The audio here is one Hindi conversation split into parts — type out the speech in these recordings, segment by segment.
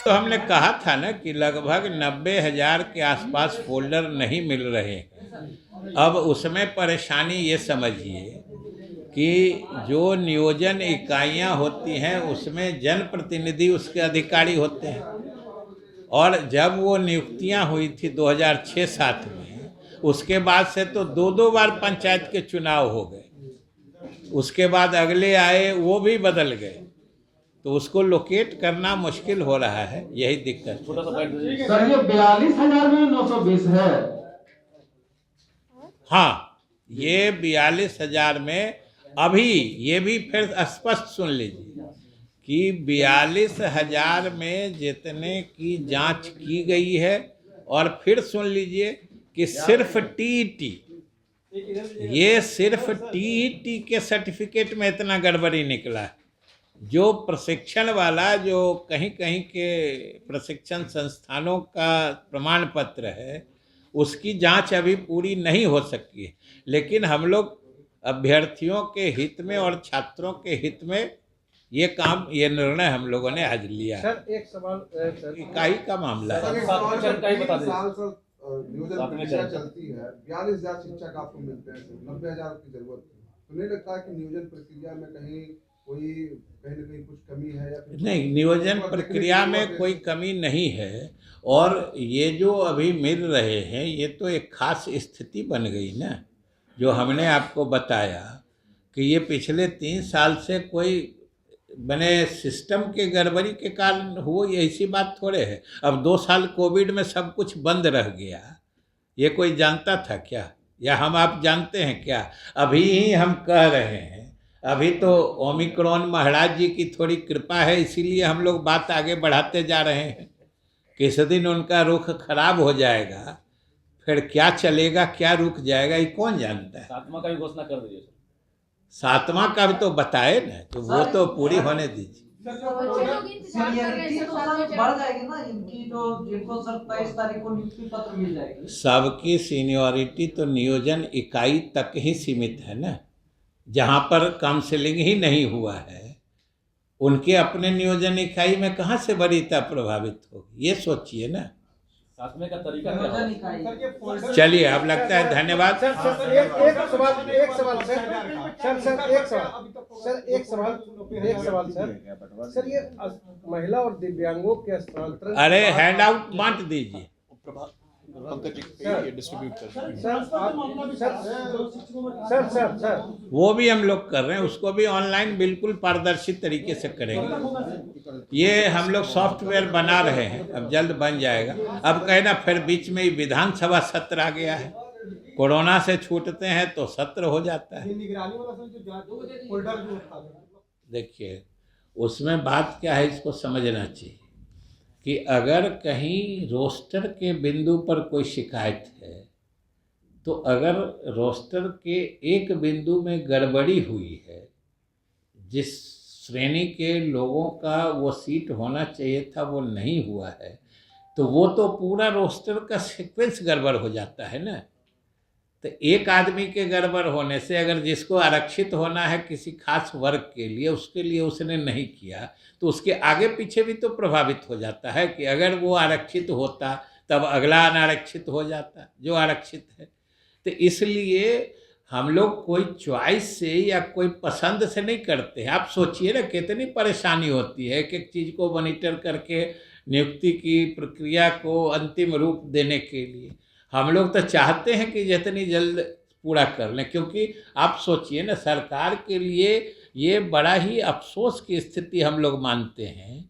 तो हमने कहा था ना कि लगभग 90,000 के आसपास फोल्डर नहीं मिल रहे हैं। अब उसमें परेशानी ये समझिए कि जो नियोजन इकाइयां होती हैं उसमें जनप्रतिनिधि उसके अधिकारी होते हैं, और जब वो नियुक्तियां हुई थी 2006-07 में, उसके बाद से तो दो दो बार पंचायत के चुनाव हो गए, उसके बाद अगले आए वो भी बदल गए, तो उसको लोकेट करना मुश्किल हो रहा है, यही दिक्कत है। सर ये 42,000 में 920 है। हाँ, ये 42,000 में अभी ये भी फिर स्पष्ट सुन लीजिए कि 42,000 में जितने की जांच की गई है, और फिर सुन लीजिए कि सिर्फ टीईटी, ये सिर्फ टीईटी के सर्टिफिकेट में इतना गड़बड़ी निकला है। जो प्रशिक्षण वाला, जो कहीं कहीं के प्रशिक्षण संस्थानों का प्रमाण पत्र है, उसकी जांच अभी पूरी नहीं हो सकी है। लेकिन हम लोग अभ्यर्थियों के हित में और छात्रों के हित में ये काम, ये निर्णय हम लोगों ने आज लिया है। सर एक सवाल इकाई का मामला है। नियोजन प्रक्रिया चलती है, 42,000 शिक्षक आपको मिलते हैं, 90,000 की जरूरत है, तो नहीं लगता कि नियोजन प्रक्रिया में कहीं न कहीं कुछ कमी है? या नहीं, नियोजन प्रक्रिया में कोई कमी नहीं है, और ये जो अभी मिल रहे हैं ये तो एक खास स्थिति बन गई ना, जो हमने आपको बताया कि ये पिछले 3 साल से कोई बने सिस्टम के गड़बड़ी के कारण हुआ, ऐसी बात थोड़े है। अब 2 साल कोविड में सब कुछ बंद रह गया, ये कोई जानता था क्या, या हम आप जानते हैं क्या? अभी ही हम कह रहे हैं, अभी तो ओमिक्रॉन महाराज जी की थोड़ी कृपा है, इसीलिए हम लोग बात आगे बढ़ाते जा रहे हैं। किस दिन उनका रुख खराब हो जाएगा, फिर क्या चलेगा क्या रुक जाएगा, ये कौन जानता है। 7वां का भी घोषणा कर दीजिए। 7वां का भी तो बताए ना, तो वो तो पूरी होने दीजिए। सीनियरिटी तो सर बढ़ जाएगी ना इनकी, जो जिनको सर 23 तारीख को नियुक्ति पत्र मिल जाएगी। सबकी सीनियरिटी तो नियोजन इकाई तक ही सीमित है ना, जहाँ पर काउंसलिंग ही नहीं हुआ है, उनके अपने नियोजन इकाई में कहाँ से वरीयता प्रभावित होगी, ये सोचिए ना। 7वें का तरीका क्या है? चलिए, अब लगता है धन्यवाद। सर ये महिला और दिव्यांगों के स्थानांतरण, अरे हैंड आउट बांट दीजिए। सर वो भी हम लोग कर रहे हैं, उसको भी ऑनलाइन बिल्कुल पारदर्शी तरीके से करेंगे। ये हम लोग सॉफ्टवेयर बना रहे हैं, अब जल्द बन जाएगा। अब कहना फिर बीच में ही विधानसभा सत्र आ गया है, कोरोना से छूटते हैं तो सत्र हो जाता है। देखिए, उसमें बात क्या है, इसको समझना चाहिए कि अगर कहीं रोस्टर के बिंदु पर कोई शिकायत है, तो अगर रोस्टर के एक बिंदु में गड़बड़ी हुई है, जिस श्रेणी के लोगों का वो सीट होना चाहिए था वो नहीं हुआ है, तो वो तो पूरा रोस्टर का सीक्वेंस गड़बड़ हो जाता है ना। तो एक आदमी के गड़बड़ होने से, अगर जिसको आरक्षित होना है किसी खास वर्ग के लिए, उसके लिए उसने नहीं किया, तो उसके आगे पीछे भी तो प्रभावित हो जाता है कि अगर वो आरक्षित होता तब अगला अनारक्षित हो जाता जो आरक्षित है। तो इसलिए हम लोग कोई चॉइस से या कोई पसंद से नहीं करते हैं। आप सोचिए ना कितनी परेशानी होती है एक एक चीज़ को मॉनिटर करके नियुक्ति की प्रक्रिया को अंतिम रूप देने के लिए। हम लोग तो चाहते हैं कि जितनी जल्द पूरा कर लें, क्योंकि आप सोचिए ना, सरकार के लिए ये बड़ा ही अफसोस की स्थिति हम लोग मानते हैं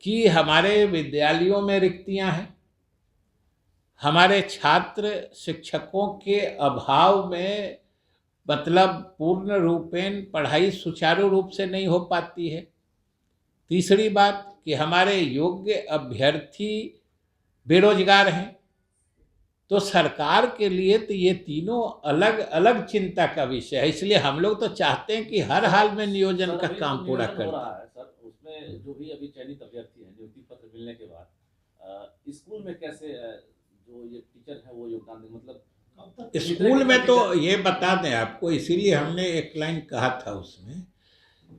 कि हमारे विद्यालयों में रिक्तियां हैं, हमारे छात्र शिक्षकों के अभाव में मतलब पूर्ण रूपेण पढ़ाई सुचारू रूप से नहीं हो पाती है। तीसरी बात कि हमारे योग्य अभ्यर्थी बेरोजगार हैं। तो सरकार के लिए तो ये तीनों अलग अलग चिंता का विषय है। इसलिए हम लोग तो चाहते हैं कि हर हाल में नियोजन का काम पूरा कर रहा है। सर, उसमें जो भी अभी चयनित अभ्यर्थी हैं, नियुक्ति पत्र मिलने के बाद स्कूल में कैसे जो ये टीचर है वो योगदान दें, मतलब स्कूल में तो ये बता दें आपको, इसीलिए हमने एक लाइन कहा था उसमें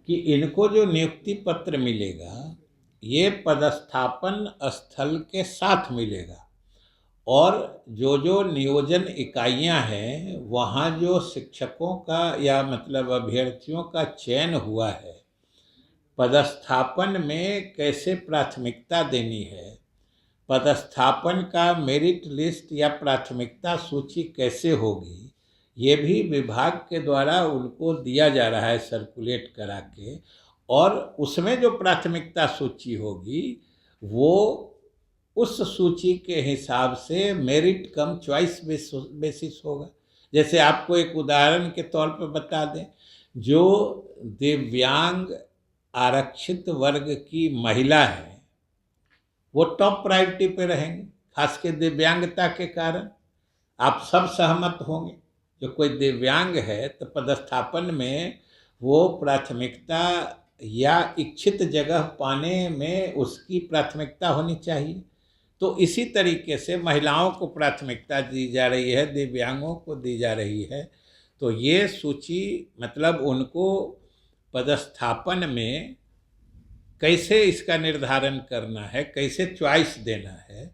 कि इनको जो नियुक्ति पत्र मिलेगा ये पदस्थापन स्थल के साथ मिलेगा, और जो जो नियोजन इकाइयां हैं वहाँ जो शिक्षकों का या मतलब अभ्यर्थियों का चयन हुआ है, पदस्थापन में कैसे प्राथमिकता देनी है, पदस्थापन का मेरिट लिस्ट या प्राथमिकता सूची कैसे होगी, ये भी विभाग के द्वारा उनको दिया जा रहा है सर्कुलेट करा के। और उसमें जो प्राथमिकता सूची होगी वो उस सूची के हिसाब से मेरिट कम चॉइस बेसिस होगा। जैसे आपको एक उदाहरण के तौर पर बता दें, जो दिव्यांग आरक्षित वर्ग की महिला है वो टॉप प्रायोरिटी पे रहेंगे, खास के दिव्यांगता के कारण। आप सब सहमत होंगे, जो कोई दिव्यांग है तो पदस्थापन में वो प्राथमिकता या इच्छित जगह पाने में उसकी प्राथमिकता होनी चाहिए। तो इसी तरीके से महिलाओं को प्राथमिकता दी जा रही है, दिव्यांगों को दी जा रही है। तो ये सूची मतलब उनको पदस्थापन में कैसे इसका निर्धारण करना है, कैसे चॉइस देना है,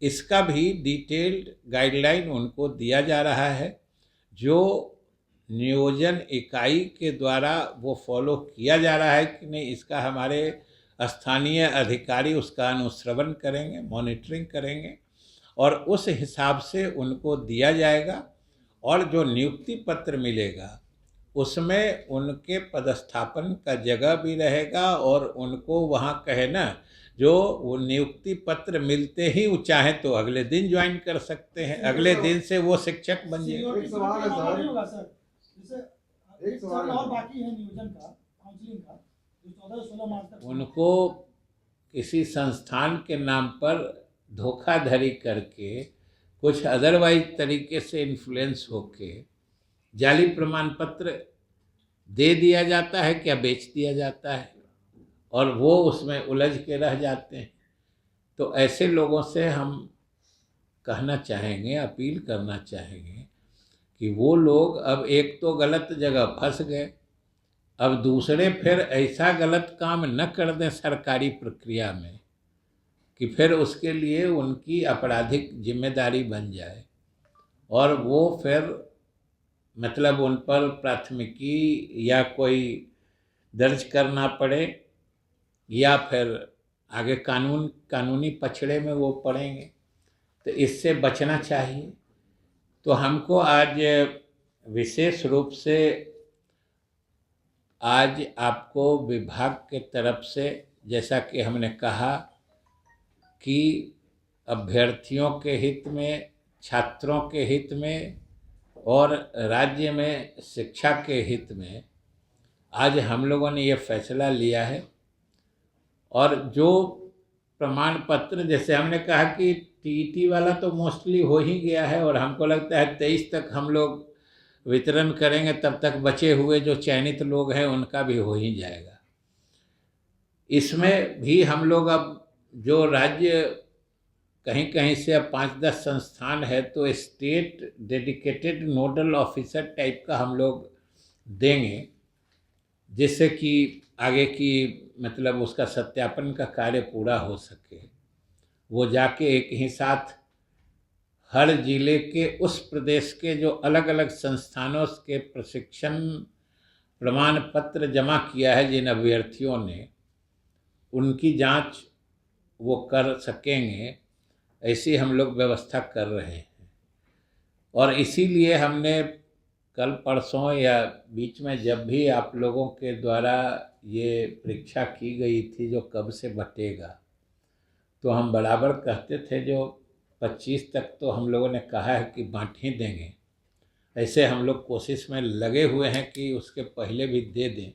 इसका भी डिटेल्ड गाइडलाइन उनको दिया जा रहा है, जो नियोजन इकाई के द्वारा वो फॉलो किया जा रहा है कि नहीं, इसका हमारे स्थानीय अधिकारी उसका अनुश्रवण करेंगे, मॉनिटरिंग करेंगे और उस हिसाब से उनको दिया जाएगा। और जो नियुक्ति पत्र मिलेगा उसमें उनके पदस्थापन का जगह भी रहेगा, और उनको वहाँ कहे ना, जो वो नियुक्ति पत्र मिलते ही वो चाहे तो अगले दिन ज्वाइन कर सकते हैं, अगले दिन से वो शिक्षक बन जाए। एक सवाल है सर, एक सवाल और बाकी है नियोजन का, काउंसलिंग का, जो 14-16 मार्च तक उनको किसी संस्थान के नाम पर धोखाधड़ी करके कुछ अदरवाइज तरीके से इन्फ्लुएंस होके जाली प्रमाण पत्र दे दिया जाता है, क्या बेच दिया जाता है, और वो उसमें उलझ के रह जाते हैं। तो ऐसे लोगों से हम कहना चाहेंगे, अपील करना चाहेंगे कि वो लोग अब एक तो गलत जगह फंस गए, अब दूसरे फिर ऐसा गलत काम न कर दें सरकारी प्रक्रिया में कि फिर उसके लिए उनकी आपराधिक जिम्मेदारी बन जाए और वो फिर मतलब उन पर प्राथमिकी या कोई दर्ज करना पड़े या फिर आगे कानूनी पछड़े में वो पड़ेंगे। तो इससे बचना चाहिए। तो हमको आज विशेष रूप से आज आपको विभाग के तरफ से, जैसा कि हमने कहा कि अभ्यर्थियों के हित में, छात्रों के हित में और राज्य में शिक्षा के हित में आज हम लोगों ने ये फैसला लिया है। और जो प्रमाण पत्र, जैसे हमने कहा कि टीईटी वाला तो मोस्टली हो ही गया है और हमको लगता है 23 तक हम लोग वितरण करेंगे, तब तक बचे हुए जो चयनित लोग हैं उनका भी हो ही जाएगा। इसमें भी हम लोग अब जो राज्य कहीं कहीं से अब 5-10 संस्थान है तो state dedicated nodal officer type का हम लोग देंगे, जिससे कि आगे की मतलब उसका सत्यापन का कार्य पूरा हो सके। वो जाके एक ही साथ हर जिले के उस प्रदेश के जो अलग अलग संस्थानों के प्रशिक्षण प्रमाण पत्र जमा किया है जिन अभ्यर्थियों ने, उनकी जांच वो कर सकेंगे, ऐसी हम लोग व्यवस्था कर रहे हैं। और इसीलिए हमने कल परसों या बीच में जब भी आप लोगों के द्वारा ये परीक्षा की गई थी जो कब से बटेगा, तो हम बराबर कहते थे जो 25 तक तो हम लोगों ने कहा है कि बांट ही देंगे। ऐसे हम लोग कोशिश में लगे हुए हैं कि उसके पहले भी दे दें,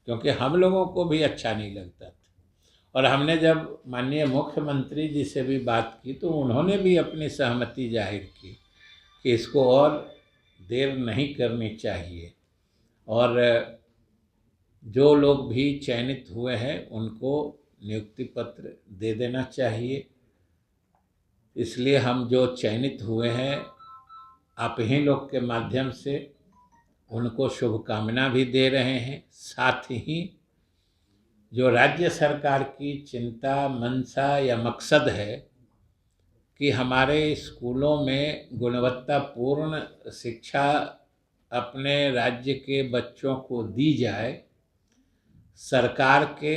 क्योंकि हम लोगों को भी अच्छा नहीं लगता था। और हमने जब माननीय मुख्यमंत्री जी से भी बात की तो उन्होंने भी अपनी सहमति जाहिर की कि इसको और देर नहीं करनी चाहिए और जो लोग भी चयनित हुए हैं उनको नियुक्ति पत्र दे देना चाहिए। इसलिए हम जो चयनित हुए हैं आप ही लोग के माध्यम से उनको शुभकामना भी दे रहे हैं, साथ ही जो राज्य सरकार की चिंता, मंशा या मकसद है कि हमारे स्कूलों में गुणवत्तापूर्ण शिक्षा अपने राज्य के बच्चों को दी जाए, सरकार के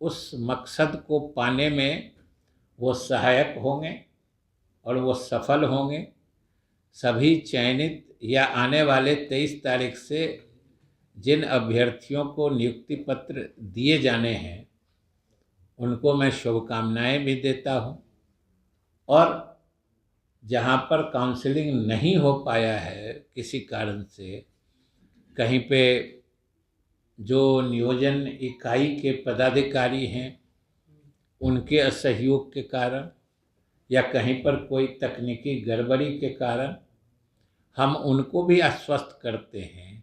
उस मकसद को पाने में वो सहायक होंगे और वो सफल होंगे। सभी चयनित या आने वाले 23 तारीख से जिन अभ्यर्थियों को नियुक्ति पत्र दिए जाने हैं उनको मैं शुभकामनाएं भी देता हूं। और जहां पर काउंसलिंग नहीं हो पाया है किसी कारण से, कहीं पे जो नियोजन इकाई के पदाधिकारी हैं उनके असहयोग के कारण या कहीं पर कोई तकनीकी गड़बड़ी के कारण, हम उनको भी आश्वस्त करते हैं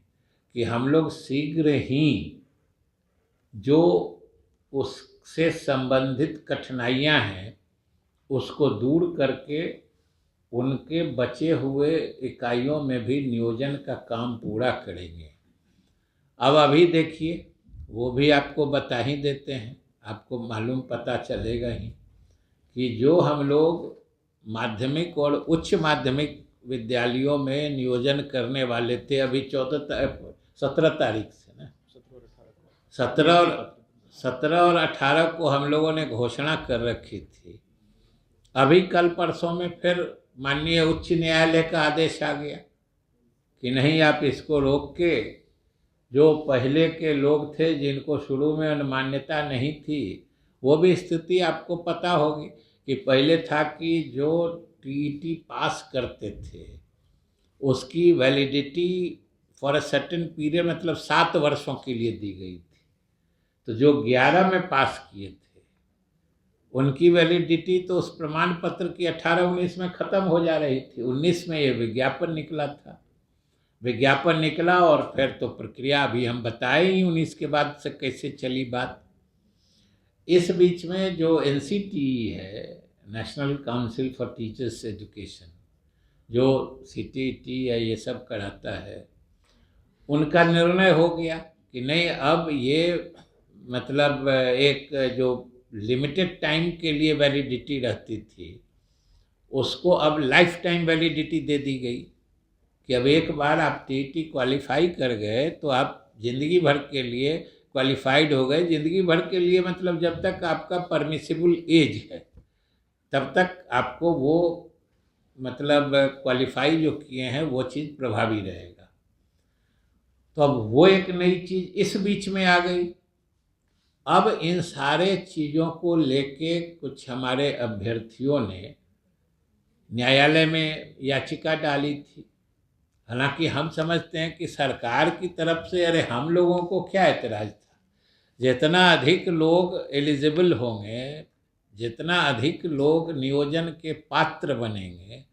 कि हम लोग शीघ्र ही जो उससे संबंधित कठिनाइयां हैं उसको दूर करके उनके बचे हुए इकाइयों में भी नियोजन का काम पूरा करेंगे। अब अभी देखिए, वो भी आपको बता ही देते हैं, आपको मालूम पता चलेगा ही कि जो हम लोग माध्यमिक और उच्च माध्यमिक विद्यालयों में नियोजन करने वाले थे, अभी 17 तारीख से ना, 17 और 18 को हम लोगों ने घोषणा कर रखी थी। अभी कल परसों में फिर माननीय उच्च न्यायालय का आदेश आ गया कि नहीं, आप इसको रोक के, जो पहले के लोग थे जिनको शुरू में मान्यता नहीं थी, वो भी स्थिति आपको पता होगी कि पहले था कि जो टीईटी पास करते थे उसकी validity for a certain period, मतलब 7 वर्षों के लिए दी गई थी। तो जो 11 में पास किए थे उनकी वैलिडिटी तो उस प्रमाण पत्र की 18-19 में ख़त्म हो जा रही थी। 19 में ये विज्ञापन निकला था, विज्ञापन निकला और फिर तो प्रक्रिया अभी हम बताए ही 19 के बाद से कैसे चली बात। इस बीच में जो NCTE है, national council for teachers education, जो CTET या ये सब कराता है, उनका निर्णय हो गया कि नहीं, अब ये मतलब एक जो लिमिटेड टाइम के लिए वैलिडिटी रहती थी उसको अब लाइफ टाइम वैलिडिटी दे दी गई कि अब एक बार आप TET क्वालिफाई कर गए तो आप ज़िंदगी भर के लिए क्वालिफाइड हो गए। ज़िंदगी भर के लिए मतलब जब तक आपका परमिसिबल एज है तब तक आपको वो मतलब क्वालिफाई जो किए हैं वो चीज़ प्रभावी रहेगा। तो अब वो एक नई चीज़ इस बीच में आ गई। अब इन सारे चीज़ों को लेके कुछ हमारे अभ्यर्थियों ने न्यायालय में याचिका डाली थी। हालांकि हम समझते हैं कि सरकार की तरफ से, अरे हम लोगों को क्या एतराज़ था, जितना अधिक लोग एलिजिबल होंगे, जितना अधिक लोग नियोजन के पात्र बनेंगे,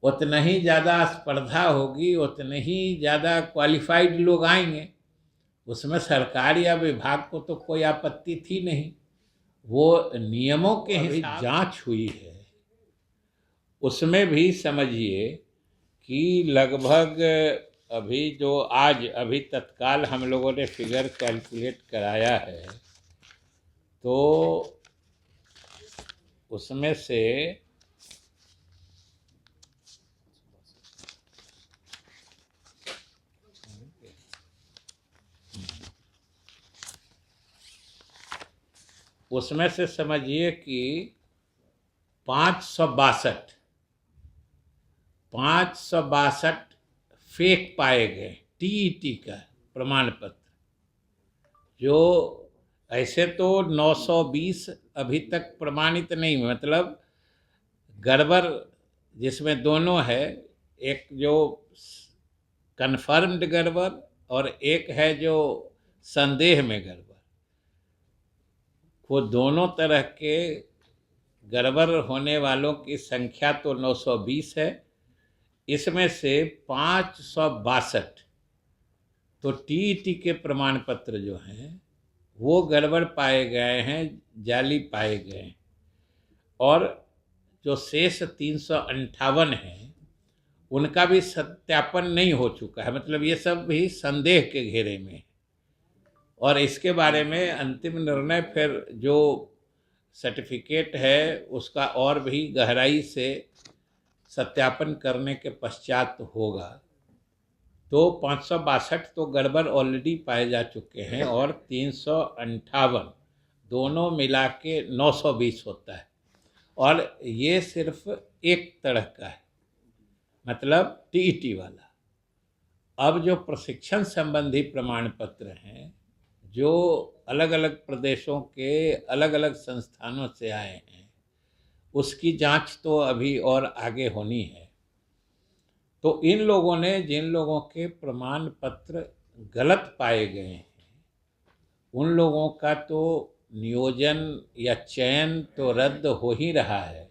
उतना ही ज़्यादा स्पर्धा होगी, उतने ही ज़्यादा क्वालिफाइड लोग आएंगे। उसमें सरकार या विभाग को तो कोई आपत्ति थी नहीं। वो नियमों के हिसाब जांच हुई है, उसमें भी समझिए कि लगभग अभी जो आज अभी तत्काल हम लोगों ने फिगर कैलकुलेट कराया है तो उसमें से समझिए कि 562 फेक पाए गए TET का प्रमाण पत्र, जो ऐसे तो 920 अभी तक प्रमाणित नहीं, मतलब गड़बड़ जिसमें दोनों है, एक जो कन्फर्म्ड गड़बड़ और एक है जो संदेह में गड़बड़। वो दोनों तरह के गड़बड़ होने वालों की संख्या तो 920 है। इसमें से 562 तो TET के प्रमाण पत्र जो हैं वो गड़बड़ पाए गए हैं, जाली पाए गए हैं। और जो शेष 358 हैं उनका भी सत्यापन नहीं हो चुका है, मतलब ये सब भी संदेह के घेरे में है। और इसके बारे में अंतिम निर्णय फिर जो सर्टिफिकेट है उसका और भी गहराई से सत्यापन करने के पश्चात होगा। तो 562 तो गड़बड़ ऑलरेडी पाए जा चुके हैं और 358 दोनों मिला के 920 होता है। और ये सिर्फ एक तरह का है, मतलब टीईटी वाला। अब जो प्रशिक्षण संबंधी प्रमाण पत्र हैं जो अलग अलग प्रदेशों के अलग अलग संस्थानों से आए हैं, उसकी जांच तो अभी और आगे होनी है। तो इन लोगों ने, जिन लोगों के प्रमाण पत्र गलत पाए गए हैं, उन लोगों का तो नियोजन या चयन तो रद्द हो ही रहा है,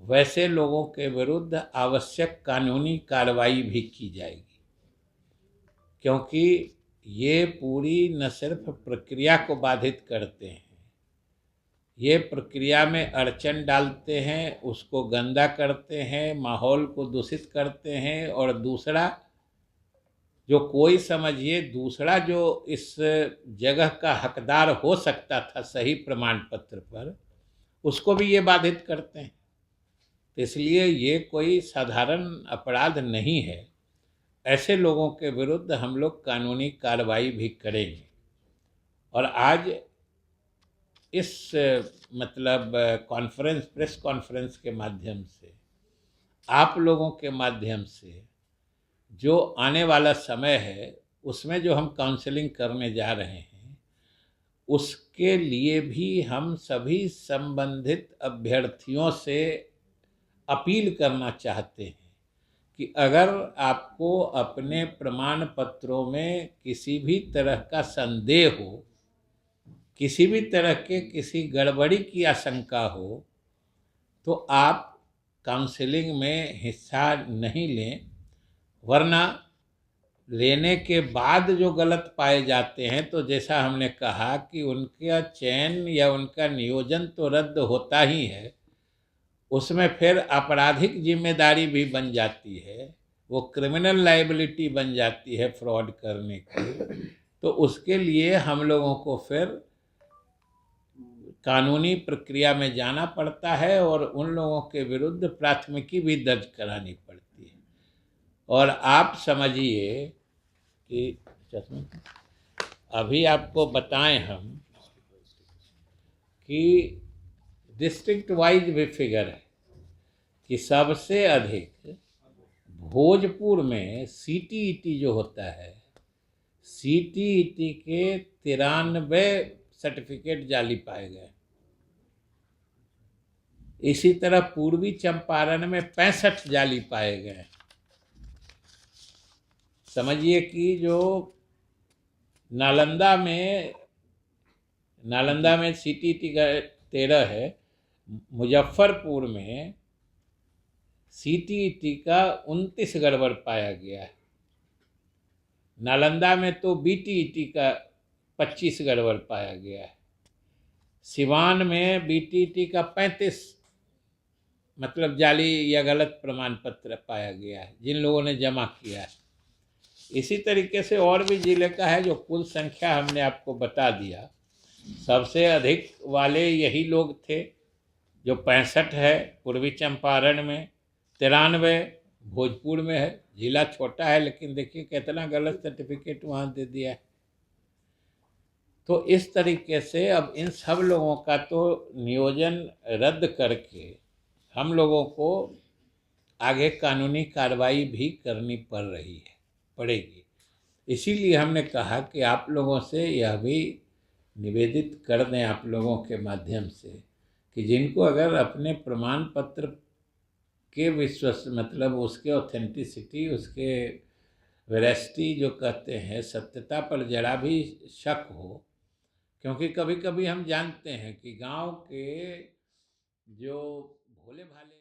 वैसे लोगों के विरुद्ध आवश्यक कानूनी कार्रवाई भी की जाएगी। क्योंकि ये पूरी न सिर्फ प्रक्रिया को बाधित करते हैं, ये प्रक्रिया में अड़चन डालते हैं, उसको गंदा करते हैं, माहौल को दूषित करते हैं। और दूसरा जो कोई समझिए दूसरा जो इस जगह का हकदार हो सकता था सही प्रमाण पत्र पर, उसको भी ये बाधित करते हैं। इसलिए ये कोई साधारण अपराध नहीं है। ऐसे लोगों के विरुद्ध हम लोग कानूनी कार्रवाई भी करेंगे। और आज इस मतलब कॉन्फ्रेंस, प्रेस कॉन्फ्रेंस के माध्यम से, आप लोगों के माध्यम से जो आने वाला समय है उसमें जो हम काउंसलिंग करने जा रहे हैं, उसके लिए भी हम सभी संबंधित अभ्यर्थियों से अपील करना चाहते हैं कि अगर आपको अपने प्रमाण पत्रों में किसी भी तरह का संदेह हो, किसी भी तरह के किसी गड़बड़ी की आशंका हो, तो आप काउंसलिंग में हिस्सा नहीं लें। वरना लेने के बाद जो गलत पाए जाते हैं, तो जैसा हमने कहा कि उनका चयन या उनका नियोजन तो रद्द होता ही है, उसमें फिर आपराधिक जिम्मेदारी भी बन जाती है, वो क्रिमिनल लायबिलिटी बन जाती है फ्रॉड करने की। तो उसके लिए हम लोगों को फिर कानूनी प्रक्रिया में जाना पड़ता है और उन लोगों के विरुद्ध प्राथमिकी भी दर्ज करानी पड़ती है। और आप समझिए कि अभी आपको बताएं हम कि डिस्ट्रिक्ट वाइज भी फिगर है कि सबसे अधिक भोजपुर में सीटीईटी जो होता है, सीटीईटी के 93 सर्टिफिकेट जाली पाए गए। इसी तरह पूर्वी चंपारण में 65 जाली पाए गए। समझिए कि जो नालंदा में सीटीईटी का 13 है, मुजफ्फरपुर में सीटीईटी का 29 गड़बड़ पाया गया है। नालंदा में तो बीटीईटी का 25 गड़बड़ पाया गया है। सिवान में बीटीईटी का 35 मतलब जाली या गलत प्रमाण पत्र पाया गया है, जिन लोगों ने जमा किया है। इसी तरीके से और भी जिले का है, जो कुल संख्या हमने आपको बता दिया। सबसे अधिक वाले यही लोग थे, जो 65 है पूर्वी चंपारण में, 93 भोजपुर में है। जिला छोटा है लेकिन देखिए कितना गलत सर्टिफिकेट वहाँ दे दिया है। तो इस तरीके से अब इन सब लोगों का तो नियोजन रद्द करके हम लोगों को आगे कानूनी कार्रवाई भी करनी पड़ेगी। इसीलिए हमने कहा कि आप लोगों से यह भी निवेदित कर दें, आप लोगों के माध्यम से, कि जिनको अगर अपने प्रमाण पत्र के विश्वास मतलब उसके ऑथेंटिसिटी, उसके वेरासिटी जो कहते हैं, सत्यता पर जरा भी शक हो। क्योंकि कभी कभी हम जानते हैं कि गांव के जो भोले भाले